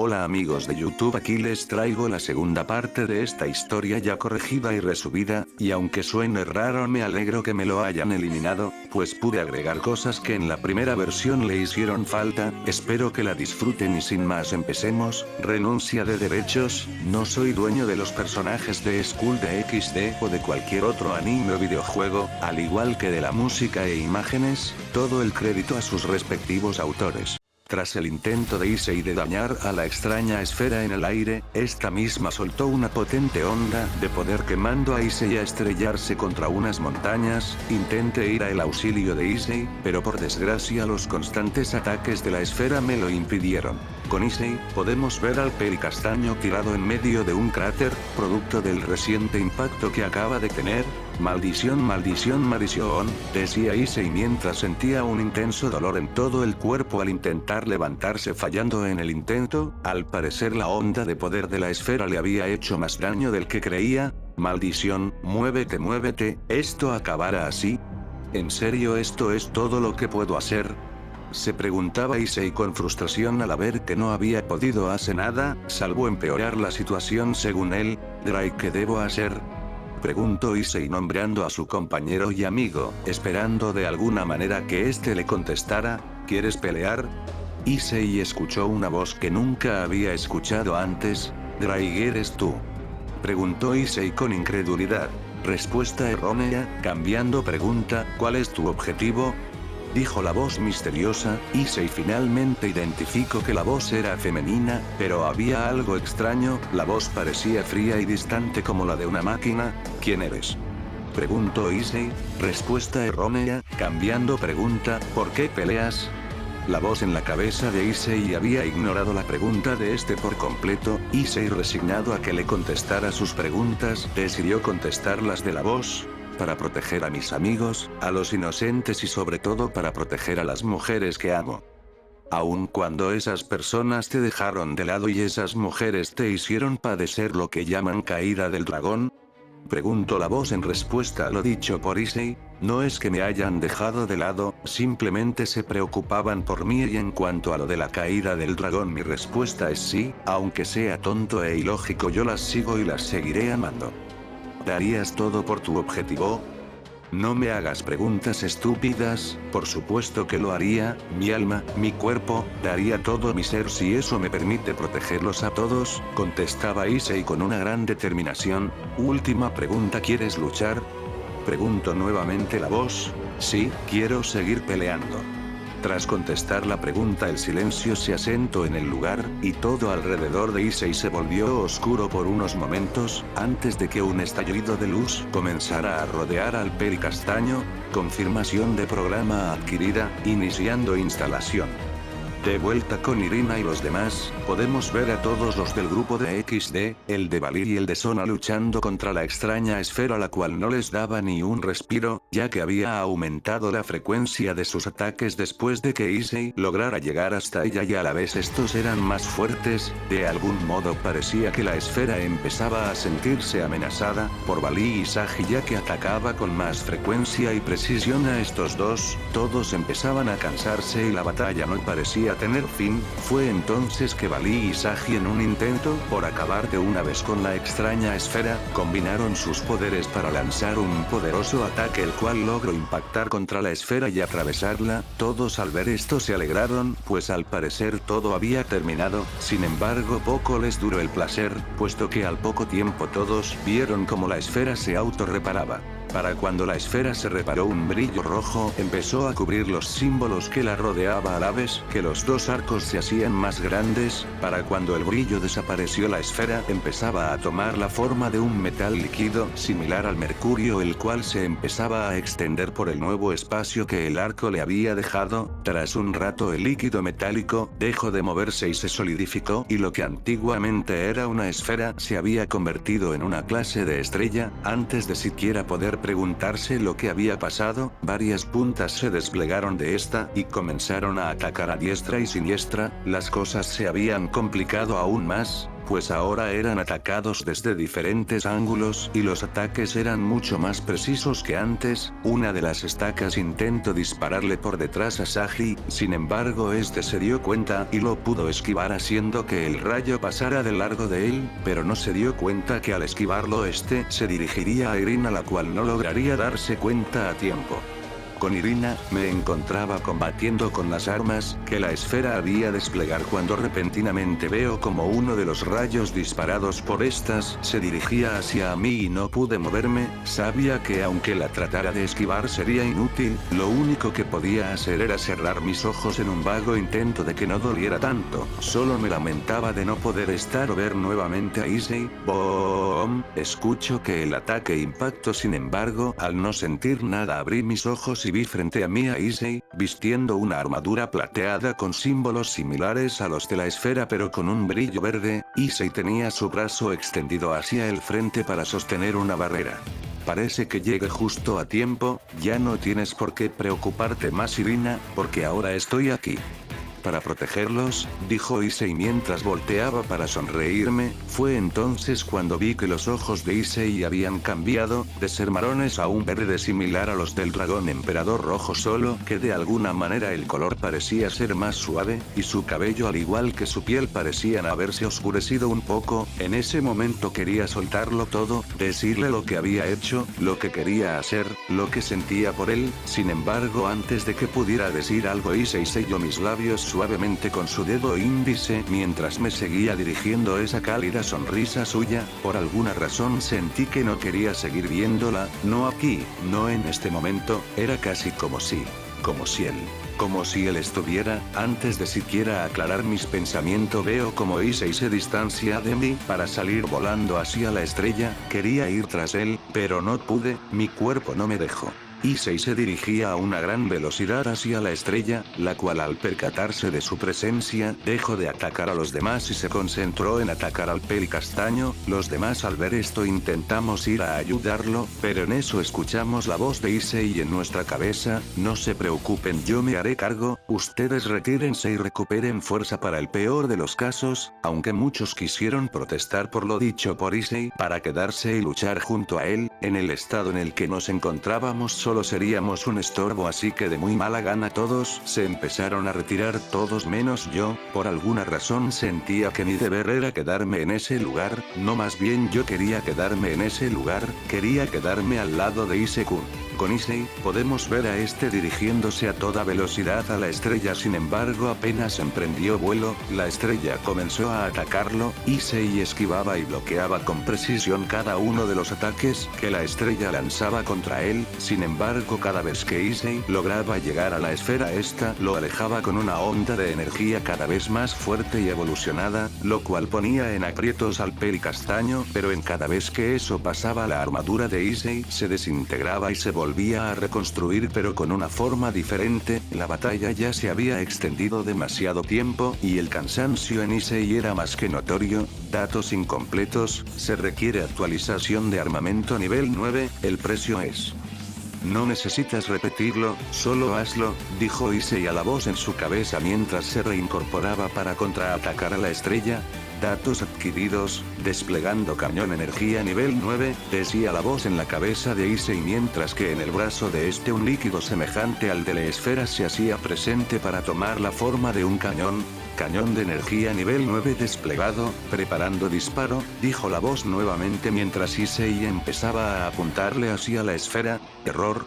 Hola amigos de YouTube, aquí les traigo la segunda parte de esta historia ya corregida y resubida, y aunque suene raro me alegro que me lo hayan eliminado, pues pude agregar cosas que en la primera versión le hicieron falta. Espero que la disfruten y sin más empecemos. Renuncia de derechos. No soy dueño de los personajes de School de XD o de cualquier otro anime o videojuego, al igual que de la música e imágenes, todo el crédito a sus respectivos autores. Tras el intento de Issei de dañar a la extraña esfera en el aire, esta misma soltó una potente onda de poder quemando a Issei a estrellarse contra unas montañas. Intenté ir al auxilio de Issei, pero por desgracia los constantes ataques de la esfera me lo impidieron. Con Issei, podemos ver al pericastaño tirado en medio de un cráter, producto del reciente impacto que acaba de tener. Maldición, maldición, maldición, decía Issei mientras sentía un intenso dolor en todo el cuerpo al intentar levantarse fallando en el intento. Al parecer la onda de poder de la esfera le había hecho más daño del que creía. Maldición, muévete, muévete, ¿esto acabará así? ¿En serio esto es todo lo que puedo hacer? Se preguntaba Issei con frustración al ver que no había podido hacer nada, salvo empeorar la situación según él. Drake, ¿qué debo hacer? Preguntó Issei nombrando a su compañero y amigo, esperando de alguna manera que éste le contestara. ¿Quieres pelear? Issei escuchó una voz que nunca había escuchado antes. Drake, ¿eres tú? Preguntó Issei con incredulidad. Respuesta errónea, cambiando pregunta, ¿cuál es tu objetivo? Dijo la voz misteriosa. Issei finalmente identificó que la voz era femenina, pero había algo extraño, la voz parecía fría y distante como la de una máquina. ¿Quién eres? Preguntó Issei. Respuesta errónea, cambiando pregunta, ¿por qué peleas? La voz en la cabeza de Issei había ignorado la pregunta de este por completo. Issei, resignado a que le contestara sus preguntas, decidió contestar las de la voz. Para proteger a mis amigos, a los inocentes y sobre todo para proteger a las mujeres que amo. Aun cuando esas personas te dejaron de lado y esas mujeres te hicieron padecer lo que llaman caída del dragón. Preguntó la voz en respuesta a lo dicho por Issei. No es que me hayan dejado de lado, simplemente se preocupaban por mí y en cuanto a lo de la caída del dragón mi respuesta es sí, aunque sea tonto e ilógico yo las sigo y las seguiré amando. ¿Darías todo por tu objetivo? No me hagas preguntas estúpidas, por supuesto que lo haría, mi alma, mi cuerpo, daría todo mi ser si eso me permite protegerlos a todos, contestaba Issei con una gran determinación. Última pregunta, ¿quieres luchar? Preguntó nuevamente la voz. Sí, quiero seguir peleando. Tras contestar la pregunta el silencio se asentó en el lugar, y todo alrededor de Issei se volvió oscuro por unos momentos, antes de que un estallido de luz comenzara a rodear al pericastaño. Confirmación de programa adquirida, iniciando instalación. De vuelta con Irina y los demás, podemos ver a todos los del grupo de XD, el de Valir y el de Sona luchando contra la extraña esfera la cual no les daba ni un respiro, ya que había aumentado la frecuencia de sus ataques después de que Issei lograra llegar hasta ella y a la vez estos eran más fuertes. De algún modo parecía que la esfera empezaba a sentirse amenazada por Valir y Sagi ya que atacaba con más frecuencia y precisión a estos dos. Todos empezaban a cansarse y la batalla no parecía tener fin. Fue entonces que Valir y Sagi en un intento por acabar de una vez con la extraña esfera, combinaron sus poderes para lanzar un poderoso ataque el cual logró impactar contra la esfera y atravesarla. Todos al ver esto se alegraron, pues al parecer todo había terminado. Sin embargo poco les duró el placer, puesto que al poco tiempo todos vieron como la esfera se autorreparaba. Para cuando la esfera se reparó un brillo rojo empezó a cubrir los símbolos que la rodeaba a la vez que los dos arcos se hacían más grandes. Para cuando el brillo desapareció la esfera empezaba a tomar la forma de un metal líquido similar al mercurio el cual se empezaba a extender por el nuevo espacio que el arco le había dejado. Tras un rato el líquido metálico dejó de moverse y se solidificó y lo que antiguamente era una esfera se había convertido en una clase de estrella. Antes de siquiera poder preguntarse lo que había pasado, varias puntas se desplegaron de esta y comenzaron a atacar a diestra y siniestra. Las cosas se habían complicado aún más. pues ahora eran atacados desde diferentes ángulos y los ataques eran mucho más precisos que antes. Una de las estacas intentó dispararle por detrás a Saji, sin embargo este se dio cuenta y lo pudo esquivar haciendo que el rayo pasara de largo de él, pero no se dio cuenta que al esquivarlo este se dirigiría a Irina, la cual no lograría darse cuenta a tiempo. Con Irina, me encontraba combatiendo con las armas que la esfera había desplegar cuando repentinamente veo como uno de los rayos disparados por estas se dirigía hacia mí y no pude moverme. Sabía que aunque la tratara de esquivar sería inútil, lo único que podía hacer era cerrar mis ojos en un vago intento de que no doliera tanto. Solo me lamentaba de no poder estar o ver nuevamente a Issei. ¡Boom! Escucho que el ataque impactó, sin embargo, al no sentir nada abrí mis ojos y vi frente a mí a Issei, vistiendo una armadura plateada con símbolos similares a los de la esfera pero con un brillo verde. Issei tenía su brazo extendido hacia el frente para sostener una barrera. Parece que llegué justo a tiempo. Ya no tienes por qué preocuparte más, Irina, porque ahora estoy aquí para protegerlos, dijo Issei mientras volteaba para sonreírme. Fue entonces cuando vi que los ojos de Issei habían cambiado, de ser marrones a un verde similar a los del dragón emperador rojo, solo que de alguna manera el color parecía ser más suave, y su cabello al igual que su piel parecían haberse oscurecido un poco. En ese momento quería soltarlo todo, decirle lo que había hecho, lo que quería hacer, lo que sentía por él. Sin embargo, antes de que pudiera decir algo, Issei selló mis labios suavemente con su dedo índice mientras me seguía dirigiendo esa cálida sonrisa suya. Por alguna razón sentí que no quería seguir viéndola, no aquí, no en este momento. Era casi como si él estuviera. Antes de siquiera aclarar mis pensamientos veo como Issei se distancia de mí para salir volando hacia la estrella. Quería ir tras él, pero no pude, mi cuerpo no me dejó. Issei se dirigía a una gran velocidad hacia la estrella, la cual al percatarse de su presencia, dejó de atacar a los demás y se concentró en atacar al pelicastaño. Los demás al ver esto intentamos ir a ayudarlo, pero en eso escuchamos la voz de Issei en nuestra cabeza: no se preocupen, yo me haré cargo, ustedes retírense y recuperen fuerza para el peor de los casos. Aunque muchos quisieron protestar por lo dicho por Issei para quedarse y luchar junto a él, en el estado en el que nos encontrábamos solo seríamos un estorbo, así que de muy mala gana todos se empezaron a retirar, todos menos yo. Por alguna razón sentía que mi deber era quedarme en ese lugar, no, más bien yo quería quedarme en ese lugar, quería quedarme al lado de Issei-kun. Con Issei, podemos ver a este dirigiéndose a toda velocidad a la estrella, sin embargo apenas emprendió vuelo, la estrella comenzó a atacarlo. Issei esquivaba y bloqueaba con precisión cada uno de los ataques que la estrella lanzaba contra él. Sin embargo, cada vez que Issei lograba llegar a la esfera, esta lo alejaba con una onda de energía cada vez más fuerte y evolucionada, lo cual ponía en aprietos al pelicastaño, pero en cada vez que eso pasaba la armadura de Issei se desintegraba y se volvía a reconstruir, pero con una forma diferente. La batalla ya se había extendido demasiado tiempo, y el cansancio en Issei era más que notorio. Datos incompletos: se requiere actualización de armamento nivel 9, el precio es... No necesitas repetirlo, solo hazlo, dijo Issei a la voz en su cabeza mientras se reincorporaba para contraatacar a la estrella. Datos adquiridos: desplegando cañón energía nivel 9, decía la voz en la cabeza de Issei mientras que en el brazo de este un líquido semejante al de la esfera se hacía presente para tomar la forma de un cañón. Cañón de energía nivel 9 desplegado, preparando disparo, dijo la voz nuevamente mientras Issei empezaba a apuntarle hacia la esfera. Error,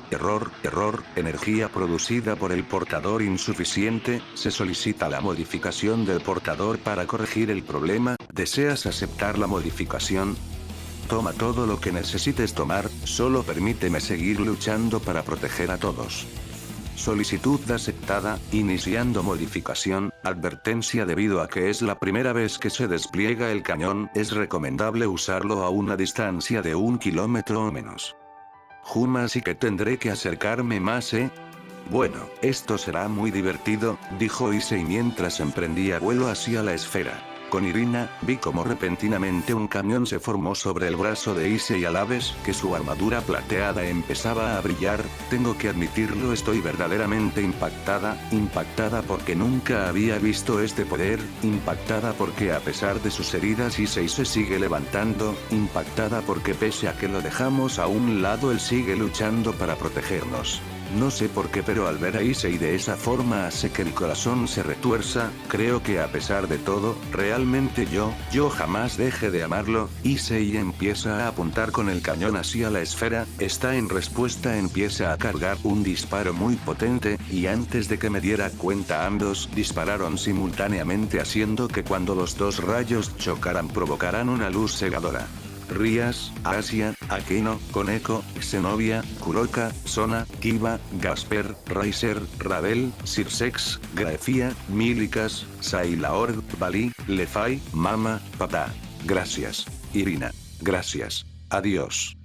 energía producida por el portador insuficiente, se solicita la modificación del portador para corregir el problema. ¿Deseas aceptar la modificación? Toma todo lo que necesites tomar, solo permíteme seguir luchando para proteger a todos. Solicitud aceptada, iniciando modificación. Advertencia: debido a que es la primera vez que se despliega el cañón, es recomendable usarlo a una distancia de 1 kilómetro o menos. Así que tendré que acercarme más, ¿eh? Bueno, esto será muy divertido, dijo Issei mientras emprendía vuelo hacia la esfera. Con Irina, vi como repentinamente un cañón se formó sobre el brazo de Issei a la vez que su armadura plateada empezaba a brillar. Tengo que admitirlo, estoy verdaderamente impactada porque nunca había visto este poder, impactada porque a pesar de sus heridas Issei se sigue levantando, impactada porque pese a que lo dejamos a un lado él sigue luchando para protegernos. No sé por qué, pero al ver a Issei de esa forma hace que el corazón se retuerza. Creo que a pesar de todo, realmente yo jamás deje de amarlo. Issei empieza a apuntar con el cañón hacia la esfera, esta en respuesta empieza a cargar un disparo muy potente, y antes de que me diera cuenta ambos dispararon simultáneamente haciendo que cuando los dos rayos chocaran provocaran una luz cegadora. Rías, Asia, Akeno, Koneko, Zenobia, Kuroka, Sona, Kiba, Gasper, Raiser, Ravel, Sirsex, Graefia, Milikas, Sailaorg, Bali, Lefai, Mama, Papá. Gracias. Irina. Gracias. Adiós.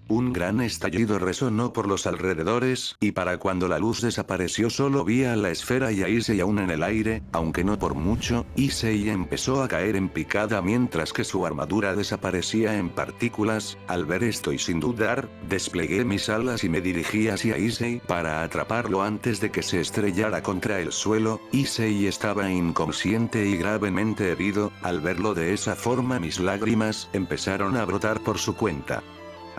Un gran estallido resonó por los alrededores, y para cuando la luz desapareció solo vi a la esfera y a Issei aún en el aire, aunque no por mucho. Issei empezó a caer en picada mientras que su armadura desaparecía en partículas. Al ver esto y sin dudar, desplegué mis alas y me dirigí hacia Issei para atraparlo antes de que se estrellara contra el suelo. Issei estaba inconsciente y gravemente herido. Al verlo de esa forma mis lágrimas empezaron a brotar por su cuenta.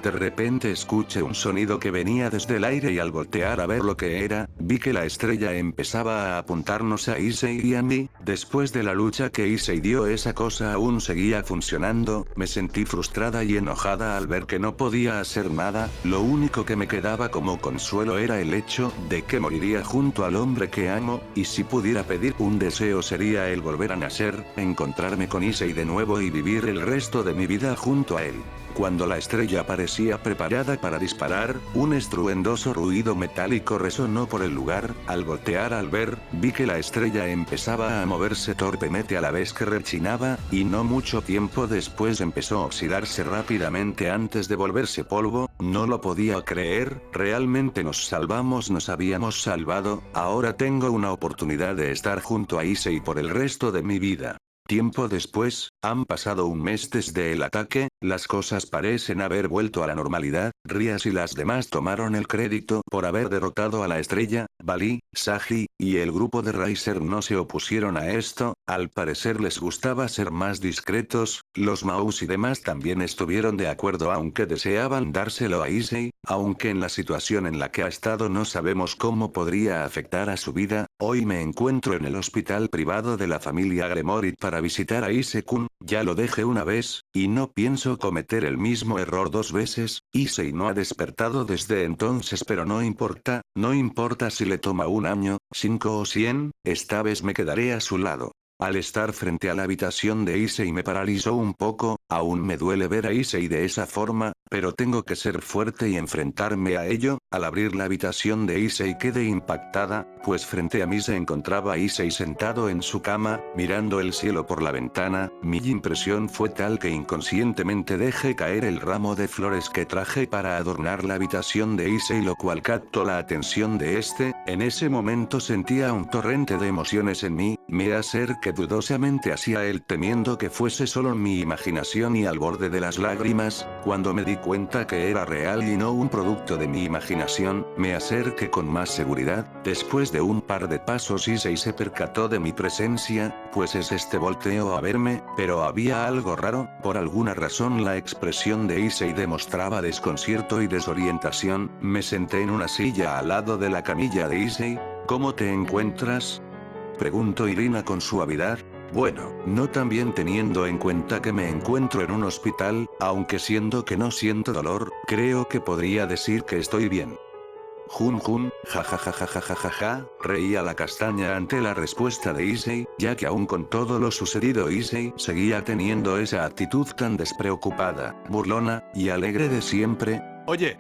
De repente escuché un sonido que venía desde el aire y al voltear a ver lo que era, vi que la estrella empezaba a apuntarnos a Issei y a mí. Después de la lucha que Issei dio, esa cosa aún seguía funcionando. Me sentí frustrada y enojada al ver que no podía hacer nada. Lo único que me quedaba como consuelo era el hecho de que moriría junto al hombre que amo, y si pudiera pedir un deseo sería el volver a nacer, encontrarme con Issei de nuevo y vivir el resto de mi vida junto a él. Cuando la estrella parecía preparada para disparar, un estruendoso ruido metálico resonó por el lugar. Al voltear al ver, vi que la estrella empezaba a moverse torpemente a la vez que rechinaba, y no mucho tiempo después empezó a oxidarse rápidamente antes de volverse polvo. No lo podía creer, realmente nos salvamos, nos habíamos salvado. Ahora tengo una oportunidad de estar junto a Issei por el resto de mi vida. Tiempo después, han pasado un mes desde el ataque, las cosas parecen haber vuelto a la normalidad. Rías y las demás tomaron el crédito por haber derrotado a la estrella. Bali, Saji, y el grupo de Raiser no se opusieron a esto, al parecer les gustaba ser más discretos. Los Maus y demás también estuvieron de acuerdo aunque deseaban dárselo a Issei, aunque en la situación en la que ha estado no sabemos cómo podría afectar a su vida. Hoy me encuentro en el hospital privado de la familia Gremorit para visitar a Issei-kun. Ya lo dejé una vez, y no pienso cometer el mismo error dos veces. Issei no ha despertado desde entonces, pero no importa si le toma un año, 5 o 100, esta vez me quedaré a su lado. Al estar frente a la habitación de Issei me paralizó un poco. Aún me duele ver a Issei de esa forma, pero tengo que ser fuerte y enfrentarme a ello. Al abrir la habitación de Issei quedé impactada, pues frente a mí se encontraba Issei sentado en su cama, mirando el cielo por la ventana. Mi impresión fue tal que inconscientemente dejé caer el ramo de flores que traje para adornar la habitación de Issei, lo cual captó la atención de este. En ese momento sentía un torrente de emociones en mí. Me acerqué dudosamente hacia él temiendo que fuese solo mi imaginación y al borde de las lágrimas. Cuando me di cuenta que era real y no un producto de mi imaginación, me acerqué con más seguridad. Después de un par de pasos Issei se percató de mi presencia, pues volteó a verme, pero había algo raro. Por alguna razón la expresión de Issei demostraba desconcierto y desorientación. Me senté en una silla al lado de la camilla de Issei. ¿Cómo te encuentras?, preguntó Irina con suavidad. Bueno, no también teniendo en cuenta que me encuentro en un hospital, aunque siendo que no siento dolor, creo que podría decir que estoy bien. Jun, jajajajajajaja, reía la castaña ante la respuesta de Issei, ya que aún con todo lo sucedido Issei seguía teniendo esa actitud tan despreocupada, burlona, y alegre de siempre. Oye,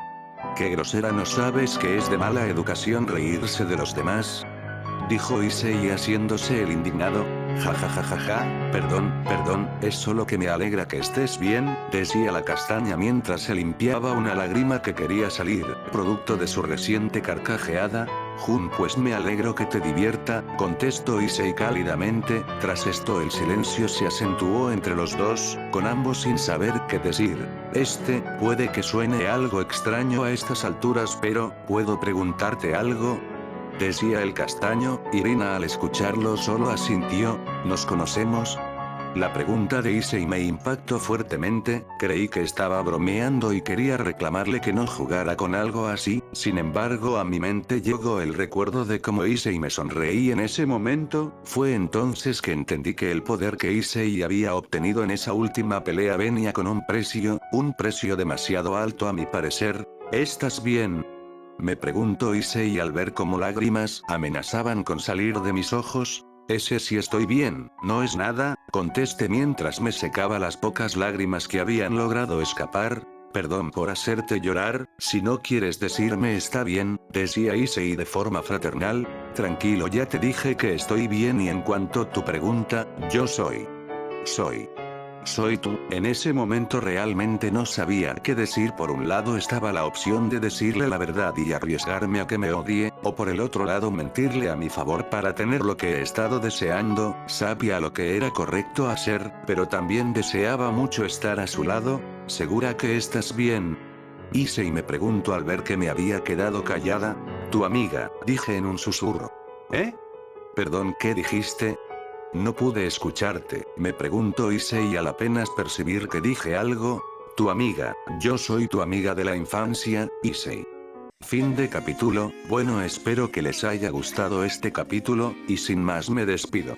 qué grosera, ¿no sabes que es de mala educación reírse de los demás?, dijo Issei haciéndose el indignado. Jajajajaja, perdón, es solo que me alegra que estés bien, decía la castaña mientras se limpiaba una lágrima que quería salir, producto de su reciente carcajeada. Pues me alegro que te divierta, contestó Issei cálidamente. Tras esto el silencio se acentuó entre los dos, con ambos sin saber qué decir. Puede que suene algo extraño a estas alturas, pero, ¿puedo preguntarte algo?, decía el castaño. Irina al escucharlo solo asintió. ¿Nos conocemos? La pregunta de Issei me impactó fuertemente. Creí que estaba bromeando y quería reclamarle que no jugara con algo así. Sin embargo, a mi mente llegó el recuerdo de cómo Issei me sonreí en ese momento. Fue entonces que entendí que el poder que Issei había obtenido en esa última pelea venía con un precio demasiado alto a mi parecer. ¿Estás bien?, me preguntó Issei al ver cómo lágrimas amenazaban con salir de mis ojos. Sí, estoy bien, no es nada, contesté mientras me secaba las pocas lágrimas que habían logrado escapar. Perdón por hacerte llorar, si no quieres decirme está bien, decía Issei de forma fraternal. Tranquilo, ya te dije que estoy bien y en cuanto a tu pregunta, yo soy tú. En ese momento realmente no sabía qué decir. Por un lado estaba la opción de decirle la verdad y arriesgarme a que me odie, o por el otro lado mentirle a mi favor para tener lo que he estado deseando. Sabía lo que era correcto hacer, pero también deseaba mucho estar a su lado. ¿Segura que estás bien?, Issei me preguntó al ver que me había quedado callada. Tu amiga, dije en un susurro. Perdón, ¿qué dijiste? No pude escucharte, me preguntó Issei al apenas percibir que dije algo. Tu amiga, yo soy tu amiga de la infancia, Issei. Fin de capítulo. Bueno, espero que les haya gustado este capítulo, y sin más me despido.